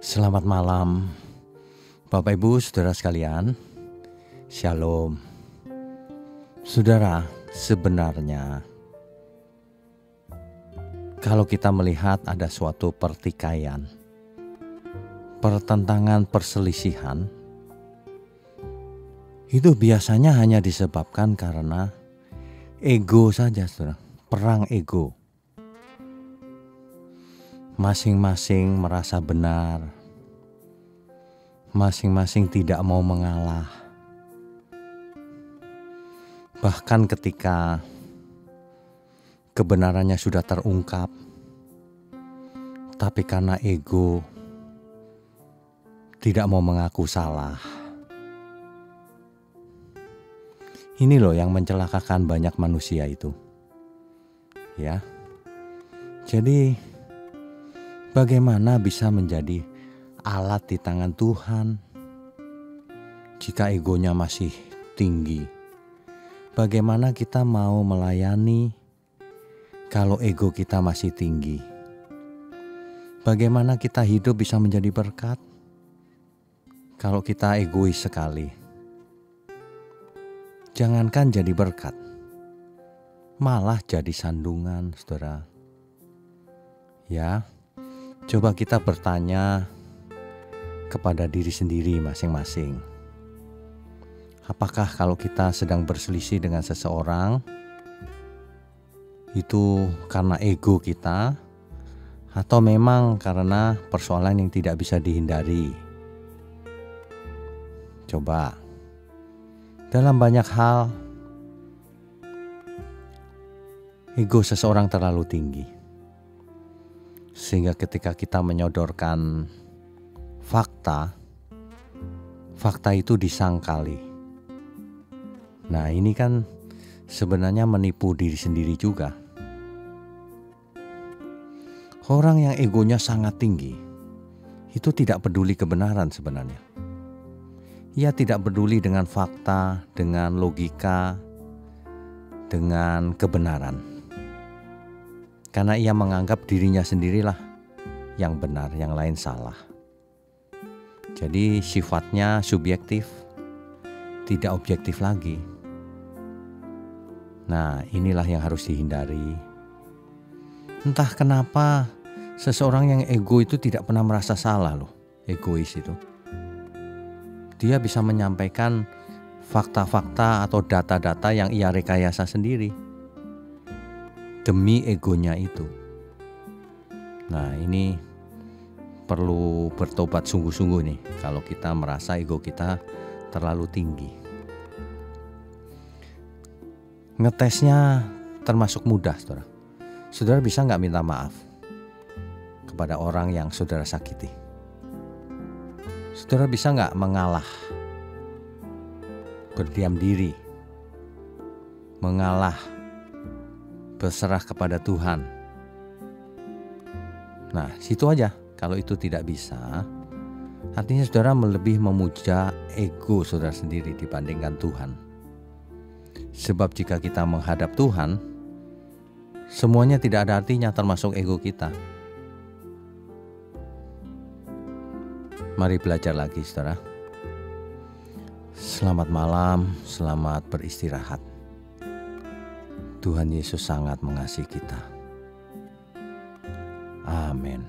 Selamat malam, Bapak Ibu, saudara sekalian. Shalom. Saudara, sebenarnya kalau kita melihat ada suatu pertikaian, pertentangan, perselisihan, itu biasanya hanya disebabkan karena ego saja, saudara. Perang ego. Masing-masing merasa benar, masing-masing tidak mau mengalah. Bahkan ketika kebenarannya sudah terungkap, tapi karena ego tidak mau mengaku salah. Ini loh yang mencelakakan banyak manusia itu. Ya. Jadi bagaimana bisa menjadi alat di tangan Tuhan jika egonya masih tinggi? Bagaimana kita mau melayani kalau ego kita masih tinggi? Bagaimana kita hidup bisa menjadi berkat kalau kita egois sekali? Jangankan jadi berkat, malah jadi sandungan, saudara. Ya. Coba kita bertanya kepada diri sendiri masing-masing. Apakah kalau kita sedang berselisih dengan seseorang, itu karena ego kita, atau memang karena persoalan yang tidak bisa dihindari? Coba, dalam banyak hal, ego seseorang terlalu tinggi. Sehingga ketika kita menyodorkan fakta itu disangkali. Nah, ini kan sebenarnya menipu diri sendiri juga. Orang yang egonya sangat tinggi itu tidak peduli kebenaran sebenarnya. Ia tidak peduli dengan fakta, dengan logika, dengan kebenaran. Karena ia menganggap dirinya sendirilah yang benar, yang lain salah. Jadi sifatnya subjektif, tidak objektif lagi. Nah, inilah yang harus dihindari. Entah kenapa seseorang yang ego itu tidak pernah merasa salah loh, egois itu. Dia bisa menyampaikan fakta-fakta atau data-data yang ia rekayasa sendiri demi egonya itu. Nah, ini perlu bertobat sungguh-sungguh nih kalau kita merasa ego kita terlalu tinggi. Ngetesnya termasuk mudah, saudara. Saudara bisa nggak minta maaf kepada orang yang saudara sakiti? Saudara bisa nggak mengalah, berdiam diri, mengalah, berserah kepada Tuhan? Nah, situ aja. Kalau itu tidak bisa, artinya saudara lebih memuja ego saudara sendiri dibandingkan Tuhan. Sebab jika kita menghadap Tuhan, semuanya tidak ada artinya termasuk ego kita. Mari belajar lagi, saudara. Selamat malam, selamat beristirahat. Tuhan Yesus sangat mengasihi kita. Amin.